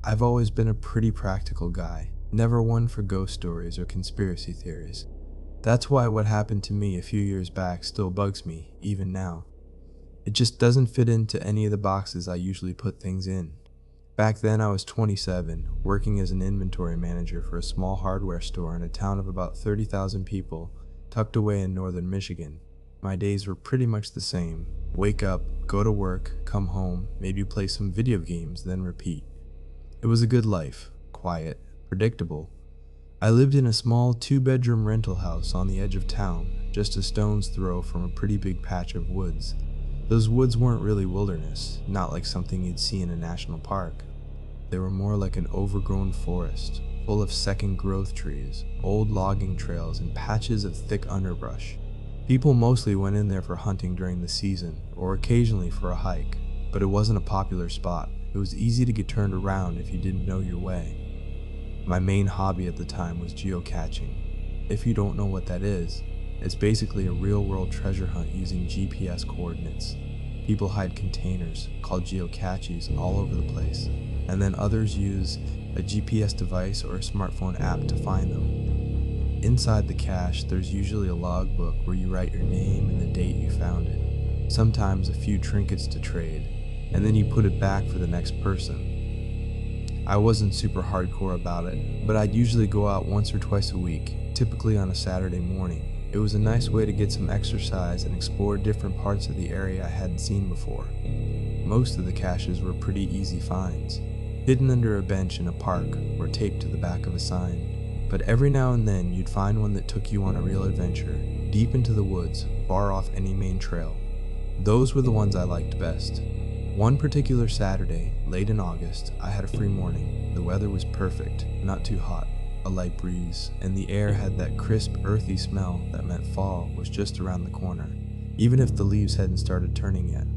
I've always been a pretty practical guy, never one for ghost stories or conspiracy theories. That's why what happened to me a few years back still bugs me, even now. It just doesn't fit into any of the boxes I usually put things in. Back then I was 27, working as an inventory manager for a small hardware store in a town of about 30,000 people, tucked away in northern Michigan. My days were pretty much the same. Wake up, go to work, come home, maybe play some video games, then repeat. It was a good life, quiet, predictable. I lived in a small 2-bedroom rental house on the edge of town, just a stone's throw from a pretty big patch of woods. Those woods weren't really wilderness, not like something you'd see in a national park. They were more like an overgrown forest, full of second growth trees, old logging trails, and patches of thick underbrush. People mostly went in there for hunting during the season, or occasionally for a hike, but it wasn't a popular spot. It was easy to get turned around if you didn't know your way. My main hobby at the time was geocaching. If you don't know what that is, it's basically a real-world treasure hunt using GPS coordinates. People hide containers, called geocaches, all over the place, and then others use a GPS device or a smartphone app to find them. Inside the cache, there's usually a logbook where you write your name and the date you found it, sometimes a few trinkets to trade, and then you put it back for the next person. I wasn't super hardcore about it, but I'd usually go out once or twice a week, typically on a Saturday morning. It was a nice way to get some exercise and explore different parts of the area I hadn't seen before. Most of the caches were pretty easy finds, hidden under a bench in a park or taped to the back of a sign. But every now and then you'd find one that took you on a real adventure, deep into the woods, far off any main trail. Those were the ones I liked best. One particular Saturday, late in August, I had a free morning. The weather was perfect, not too hot, a light breeze, and the air had that crisp, earthy smell that meant fall was just around the corner, even if the leaves hadn't started turning yet.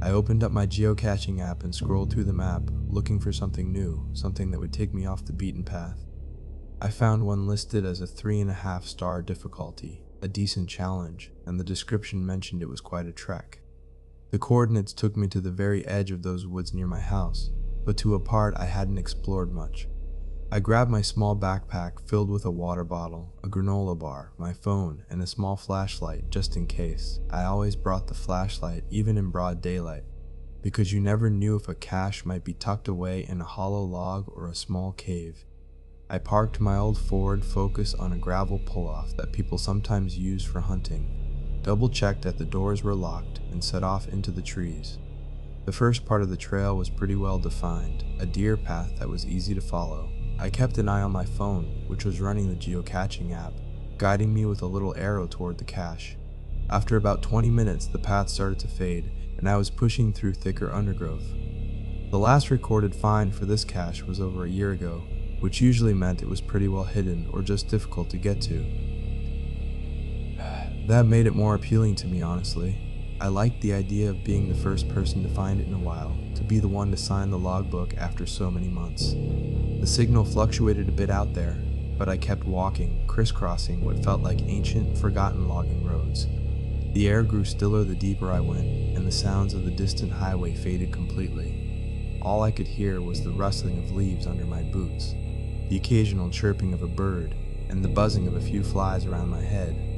I opened up my geocaching app and scrolled through the map, looking for something new, something that would take me off the beaten path. I found one listed as a 3.5-star difficulty, a decent challenge, and the description mentioned it was quite a trek. The coordinates took me to the very edge of those woods near my house, but to a part I hadn't explored much. I grabbed my small backpack filled with a water bottle, a granola bar, my phone, and a small flashlight just in case. I always brought the flashlight even in broad daylight, because you never knew if a cache might be tucked away in a hollow log or a small cave. I parked my old Ford Focus on a gravel pull-off that people sometimes use for hunting, double-checked that the doors were locked, and set off into the trees. The first part of the trail was pretty well defined, a deer path that was easy to follow. I kept an eye on my phone, which was running the geocaching app, guiding me with a little arrow toward the cache. After about 20 minutes, the path started to fade, and I was pushing through thicker undergrowth. The last recorded find for this cache was over a year ago, which usually meant it was pretty well hidden or just difficult to get to. That made it more appealing to me, honestly. I liked the idea of being the first person to find it in a while, to be the one to sign the logbook after so many months. The signal fluctuated a bit out there, but I kept walking, crisscrossing what felt like ancient, forgotten logging roads. The air grew stiller the deeper I went, and the sounds of the distant highway faded completely. All I could hear was the rustling of leaves under my boots, the occasional chirping of a bird, and the buzzing of a few flies around my head.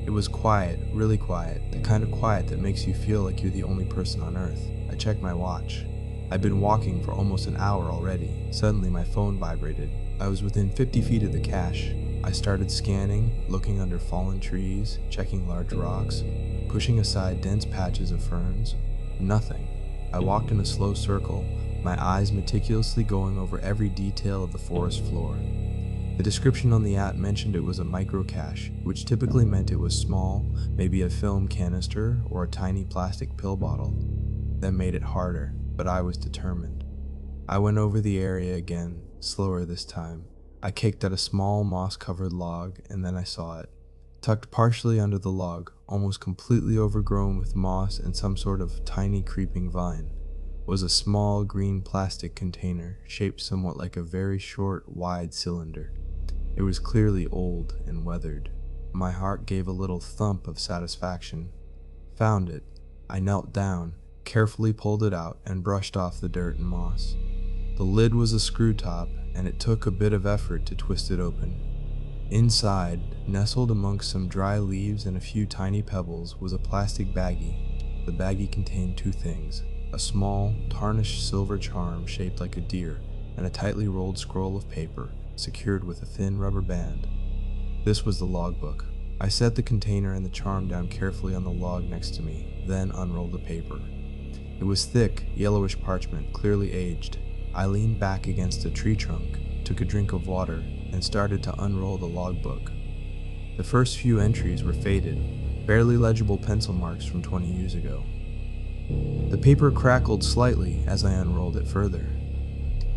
It was quiet, really quiet, the kind of quiet that makes you feel like you're the only person on Earth. I checked my watch. I'd been walking for almost an hour already. Suddenly my phone vibrated. I was within 50 feet of the cache. I started scanning, looking under fallen trees, checking large rocks, pushing aside dense patches of ferns. Nothing. I walked in a slow circle, my eyes meticulously going over every detail of the forest floor. The description on the app mentioned it was a microcache, which typically meant it was small, maybe a film canister or a tiny plastic pill bottle. That made it harder, but I was determined. I went over the area again, slower this time. I kicked at a small moss-covered log, and then I saw it. Tucked partially under the log, almost completely overgrown with moss and some sort of tiny creeping vine, was a small green plastic container shaped somewhat like a very short, wide cylinder. It was clearly old and weathered. My heart gave a little thump of satisfaction. Found it. I knelt down, carefully pulled it out, and brushed off the dirt and moss. The lid was a screw top, and it took a bit of effort to twist it open. Inside, nestled amongst some dry leaves and a few tiny pebbles, was a plastic baggie. The baggie contained two things: a small, tarnished silver charm shaped like a deer, and a tightly rolled scroll of paper, secured with a thin rubber band. This was the logbook. I set the container and the charm down carefully on the log next to me, then unrolled the paper. It was thick, yellowish parchment, clearly aged. I leaned back against a tree trunk, took a drink of water, and started to unroll the logbook. The first few entries were faded, barely legible pencil marks from 20 years ago. The paper crackled slightly as I unrolled it further.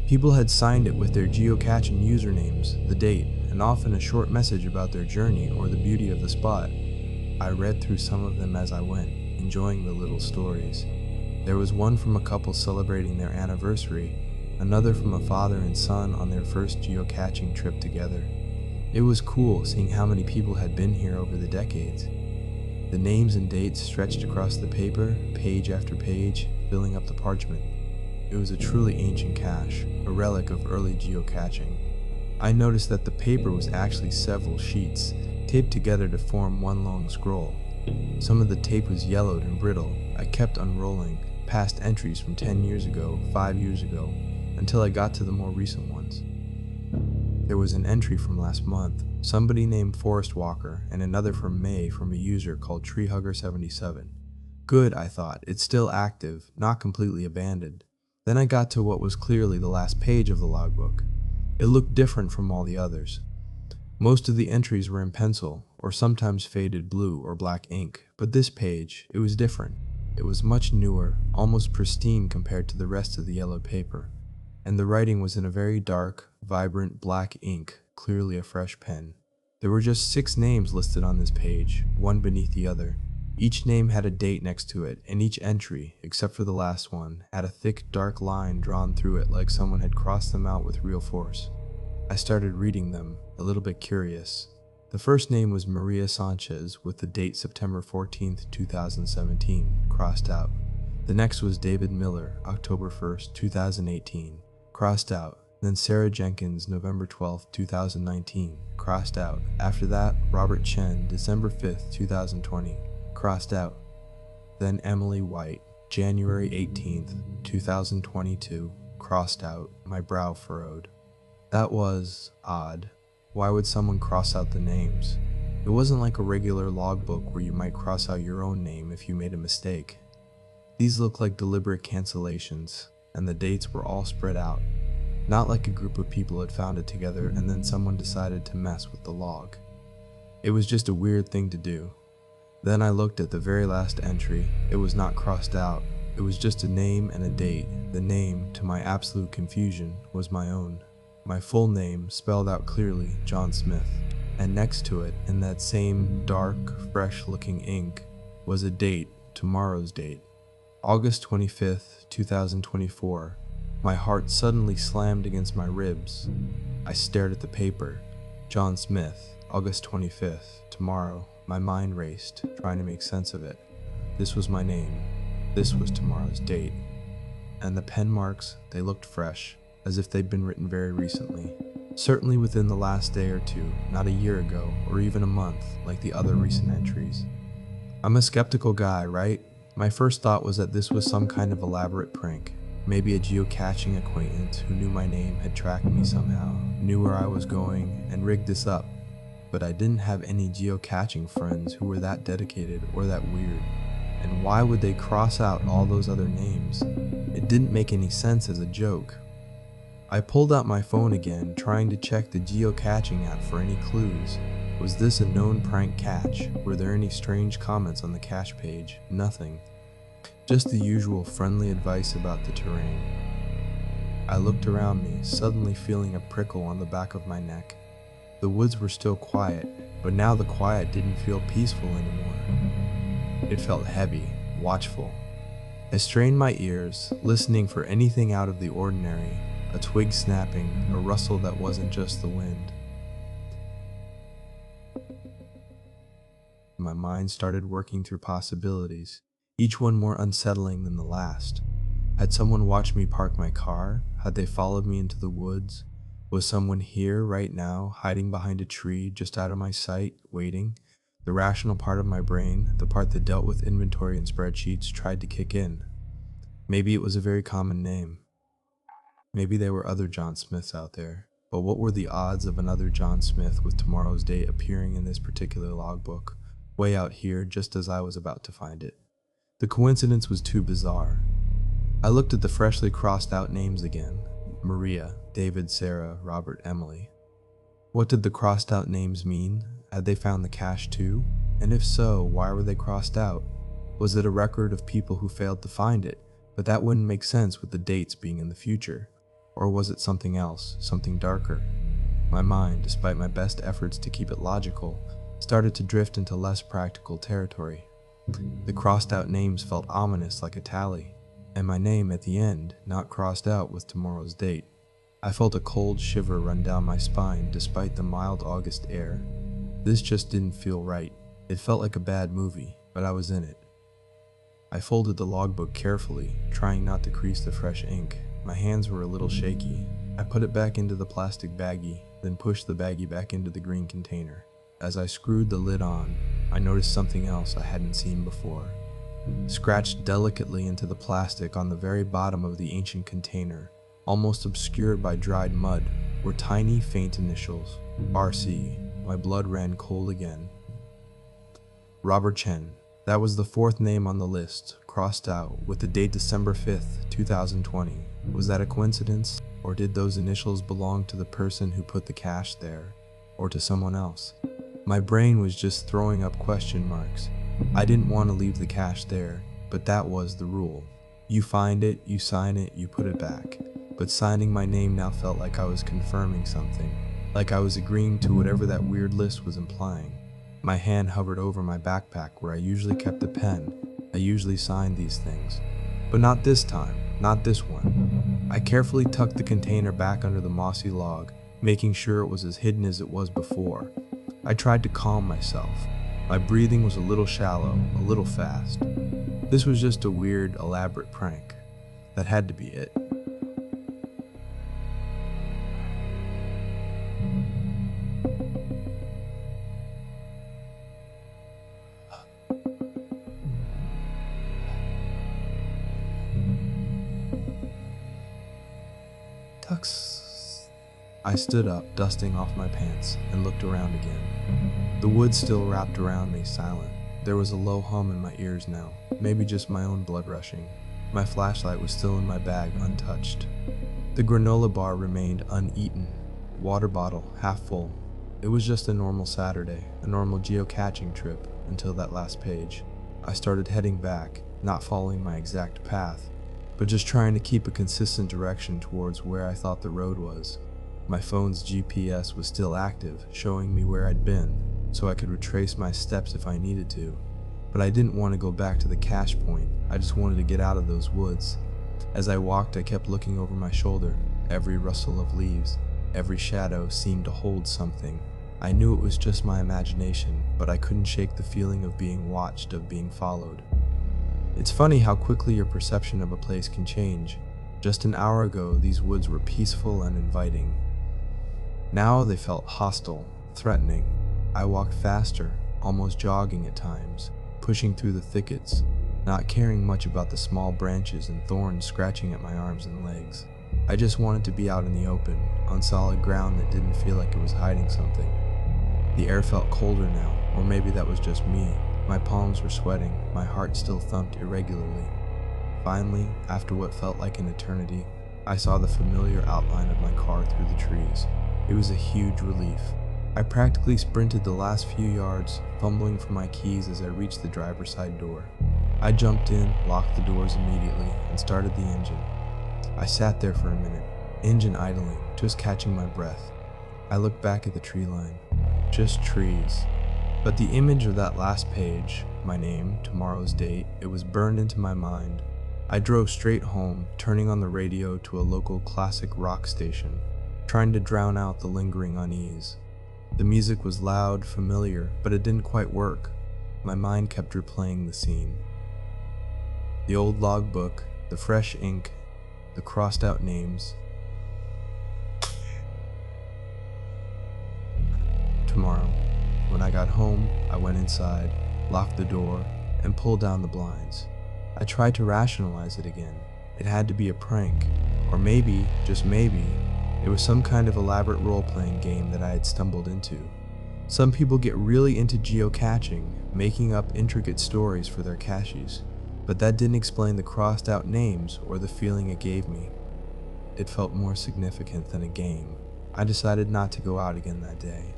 People had signed it with their geocaching usernames, the date, and often a short message about their journey or the beauty of the spot. I read through some of them as I went, enjoying the little stories. There was one from a couple celebrating their anniversary, another from a father and son on their first geocaching trip together. It was cool seeing how many people had been here over the decades. The names and dates stretched across the paper, page after page, filling up the parchment. It was a truly ancient cache, a relic of early geocaching. I noticed that the paper was actually several sheets, taped together to form one long scroll. Some of the tape was yellowed and brittle. I kept unrolling, past entries from 10 years ago, 5 years ago, until I got to the more recent ones. There was an entry from last month, somebody named Forest Walker, and another from May from a user called Treehugger77. Good, I thought, it's still active, not completely abandoned. Then I got to what was clearly the last page of the logbook. It looked different from all the others. Most of the entries were in pencil, or sometimes faded blue or black ink, but this page, it was different. It was much newer, almost pristine compared to the rest of the yellow paper, and the writing was in a very dark, vibrant black ink, clearly a fresh pen. There were just 6 names listed on this page, one beneath the other. Each name had a date next to it, and each entry, except for the last one, had a thick, dark line drawn through it like someone had crossed them out with real force. I started reading them, a little bit curious. The first name was Maria Sanchez, with the date September 14th, 2017, crossed out. The next was David Miller, October 1st, 2018, crossed out. Then Sarah Jenkins, November 12th, 2019, crossed out. After that, Robert Chen, December 5th, 2020, crossed out. Then Emily White, January 18th, 2022, crossed out, my brow furrowed. That was odd. Why would someone cross out the names? It wasn't like a regular logbook where you might cross out your own name if you made a mistake. These looked like deliberate cancellations, and the dates were all spread out. Not like a group of people had found it together and then someone decided to mess with the log. It was just a weird thing to do. Then I looked at the very last entry. It was not crossed out. It was just a name and a date. The name, to my absolute confusion, was my own. My full name, spelled out clearly, John Smith. And next to it, in that same dark, fresh-looking ink, was a date, tomorrow's date. August 25th, 2024. My heart suddenly slammed against my ribs. I stared at the paper. John Smith, August 25th, tomorrow. My mind raced, trying to make sense of it. This was my name. This was tomorrow's date. And the pen marks, they looked fresh, as if they'd been written very recently. Certainly within the last day or two, not a year ago, or even a month, like the other recent entries. I'm a skeptical guy, right? My first thought was that this was some kind of elaborate prank. Maybe a geocaching acquaintance who knew my name had tracked me somehow, knew where I was going, and rigged this up. But I didn't have any geocaching friends who were that dedicated or that weird. And why would they cross out all those other names? It didn't make any sense as a joke. I pulled out my phone again, trying to check the geocaching app for any clues. Was this a known prank cache? Were there any strange comments on the cache page? Nothing. Just the usual friendly advice about the terrain. I looked around me, suddenly feeling a prickle on the back of my neck. The woods were still quiet, but now the quiet didn't feel peaceful anymore. It felt heavy, watchful. I strained my ears, listening for anything out of the ordinary, a twig snapping, a rustle that wasn't just the wind. My mind started working through possibilities, each one more unsettling than the last. Had someone watched me park my car, Had they followed me into the woods? Was someone here right now, hiding behind a tree just out of my sight, waiting? The rational part of my brain, the part that dealt with inventory and spreadsheets, tried to kick in. Maybe it was a very common name. Maybe there were other John Smiths out there. But what were the odds of another John Smith with tomorrow's date appearing in this particular logbook, way out here just as I was about to find it? The coincidence was too bizarre. I looked at the freshly crossed out names again. Maria, David, Sarah, Robert, Emily. What did the crossed out names mean? Had they found the cache too? And if so, why were they crossed out? Was it a record of people who failed to find it? But that wouldn't make sense with the dates being in the future. Or was it something else, something darker? My mind, despite my best efforts to keep it logical, started to drift into less practical territory. The crossed out names felt ominous, like a tally, and my name at the end, not crossed out with tomorrow's date. I felt a cold shiver run down my spine despite the mild August air. This just didn't feel right. It felt like a bad movie, but I was in it. I folded the logbook carefully, trying not to crease the fresh ink. My hands were a little shaky. I put it back into the plastic baggie, then pushed the baggie back into the green container. As I screwed the lid on, I noticed something else I hadn't seen before. Scratched delicately into the plastic on the very bottom of the ancient container, almost obscured by dried mud, were tiny, faint initials. RC. My blood ran cold again. Robert Chen. That was the fourth name on the list, crossed out, with the date December 5th, 2020. Was that a coincidence? Or did those initials belong to the person who put the cache there? Or to someone else? My brain was just throwing up question marks. I didn't want to leave the cache there, but that was the rule. You find it, you sign it, you put it back. But signing my name now felt like I was confirming something, like I was agreeing to whatever that weird list was implying. My hand hovered over my backpack where I usually kept the pen. I usually signed these things. But not this time, not this one. I carefully tucked the container back under the mossy log, making sure it was as hidden as it was before. I tried to calm myself. My breathing was a little shallow, a little fast. This was just a weird, elaborate prank. That had to be it. Tux. I stood up, dusting off my pants, and looked around again. The woods still wrapped around me, silent. There was a low hum in my ears now, maybe just my own blood rushing. My flashlight was still in my bag, untouched. The granola bar remained uneaten. Water bottle, half full. It was just a normal Saturday, a normal geocaching trip, until that last page. I started heading back, not following my exact path, but just trying to keep a consistent direction towards where I thought the road was. My phone's GPS was still active, showing me where I'd been, so I could retrace my steps if I needed to. But I didn't want to go back to the cache point, I just wanted to get out of those woods. As I walked, I kept looking over my shoulder. Every rustle of leaves, every shadow seemed to hold something. I knew it was just my imagination, but I couldn't shake the feeling of being watched, of being followed. It's funny how quickly your perception of a place can change. Just an hour ago, these woods were peaceful and inviting. Now they felt hostile, threatening. I walked faster, almost jogging at times, pushing through the thickets, not caring much about the small branches and thorns scratching at my arms and legs. I just wanted to be out in the open, on solid ground that didn't feel like it was hiding something. The air felt colder now, or maybe that was just me. My palms were sweating, my heart still thumped irregularly. Finally, after what felt like an eternity, I saw the familiar outline of my car through the trees. It was a huge relief. I practically sprinted the last few yards, fumbling for my keys as I reached the driver's side door. I jumped in, locked the doors immediately, and started the engine. I sat there for a minute, engine idling, just catching my breath. I looked back at the tree line. Just trees. But the image of that last page, my name, tomorrow's date, it was burned into my mind. I drove straight home, turning on the radio to a local classic rock station, trying to drown out the lingering unease. The music was loud, familiar, but it didn't quite work. My mind kept replaying the scene. The old logbook, the fresh ink, the crossed out names, tomorrow. When I got home, I went inside, locked the door, and pulled down the blinds. I tried to rationalize it again. It had to be a prank, or maybe, just maybe, it was some kind of elaborate role-playing game that I had stumbled into. Some people get really into geocaching, making up intricate stories for their caches, but that didn't explain the crossed out names or the feeling it gave me. It felt more significant than a game. I decided not to go out again that day.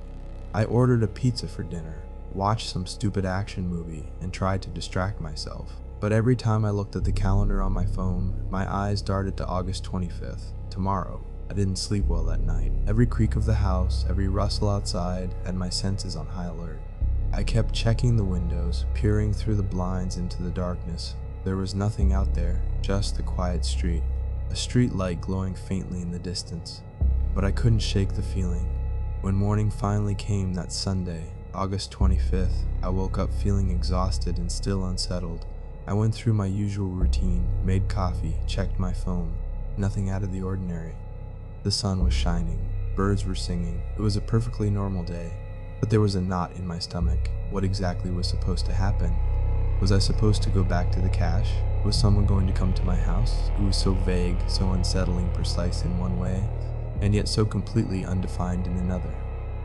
I ordered a pizza for dinner, watched some stupid action movie, and tried to distract myself. But every time I looked at the calendar on my phone, my eyes darted to August 25th, tomorrow. I didn't sleep well that night. Every creak of the house, every rustle outside, had my senses on high alert. I kept checking the windows, peering through the blinds into the darkness. There was nothing out there, just the quiet street, a street light glowing faintly in the distance. But I couldn't shake the feeling. When morning finally came that Sunday, August 25th, I woke up feeling exhausted and still unsettled. I went through my usual routine, made coffee, checked my phone. Nothing out of the ordinary. The sun was shining, birds were singing. It was a perfectly normal day, but there was a knot in my stomach. What exactly was supposed to happen? Was I supposed to go back to the cache? Was someone going to come to my house? It was so vague, so unsettling, precise in one way, and yet so completely undefined in another.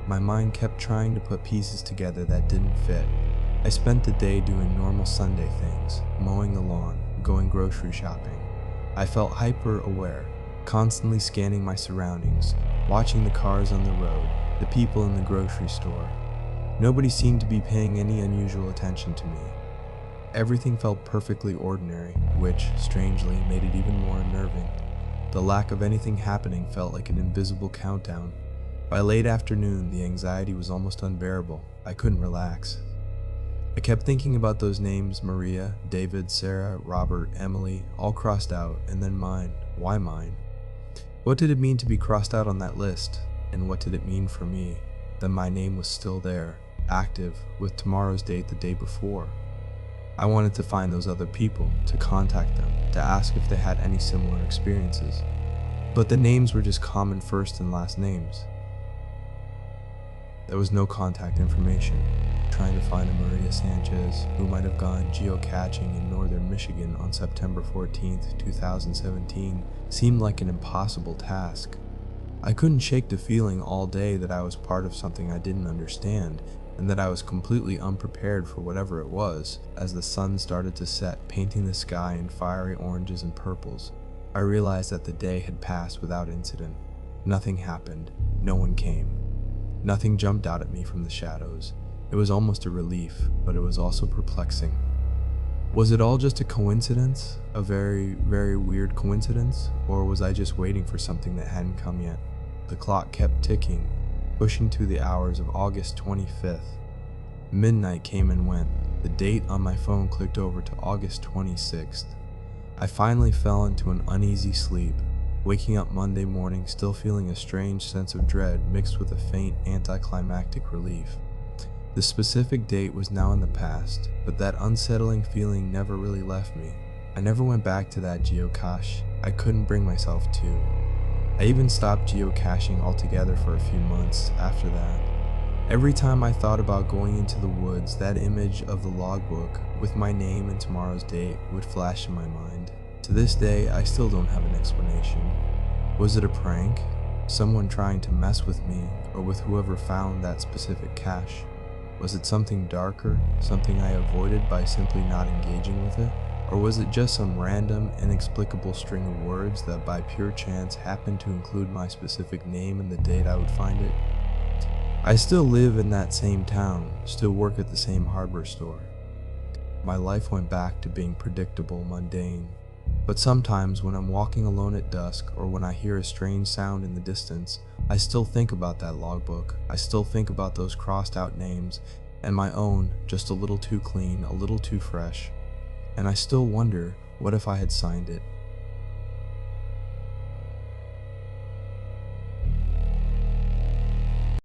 My mind kept trying to put pieces together that didn't fit. I spent the day doing normal Sunday things, mowing the lawn, going grocery shopping. I felt hyper-aware, constantly scanning my surroundings, watching the cars on the road, the people in the grocery store. Nobody seemed to be paying any unusual attention to me. Everything felt perfectly ordinary, which, strangely, made it even more unnerving. The lack of anything happening felt like an invisible countdown. By late afternoon, the anxiety was almost unbearable. I couldn't relax. I kept thinking about those names: Maria, David, Sarah, Robert, Emily, all crossed out, and then mine. Why mine? What did it mean to be crossed out on that list? And what did it mean for me, that my name was still there, active, with tomorrow's date the day before? I wanted to find those other people, to contact them, to ask if they had any similar experiences. But the names were just common first and last names. There was no contact information. Trying to find a Maria Sanchez who might have gone geocaching in northern Michigan on September 14th, 2017 seemed like an impossible task. I couldn't shake the feeling all day that I was part of something I didn't understand, and that I was completely unprepared for whatever it was. As the sun started to set, painting the sky in fiery oranges and purples, I realized that the day had passed without incident. Nothing happened. No one came. Nothing jumped out at me from the shadows. It was almost a relief, but it was also perplexing. Was it all just a coincidence? A very, very weird coincidence? Or was I just waiting for something that hadn't come yet? The clock kept ticking, pushing to the hours of August 25th. Midnight came and went. The date on my phone clicked over to August 26th. I finally fell into an uneasy sleep, waking up Monday morning still feeling a strange sense of dread mixed with a faint anticlimactic relief. The specific date was now in the past, but that unsettling feeling never really left me. I never went back to that geocache. I couldn't bring myself to. I even stopped geocaching altogether for a few months after that. Every time I thought about going into the woods, that image of the logbook with my name and tomorrow's date would flash in my mind. To this day, I still don't have an explanation. Was it a prank? Someone trying to mess with me or with whoever found that specific cache? Was it something darker, something I avoided by simply not engaging with it? Or was it just some random, inexplicable string of words that by pure chance happened to include my specific name and the date I would find it? I still live in that same town, still work at the same hardware store. My life went back to being predictable, mundane. But sometimes when I'm walking alone at dusk or when I hear a strange sound in the distance, I still think about that logbook. I still think about those crossed out names and my own, just a little too clean, a little too fresh. And I still wonder, what if I had signed it?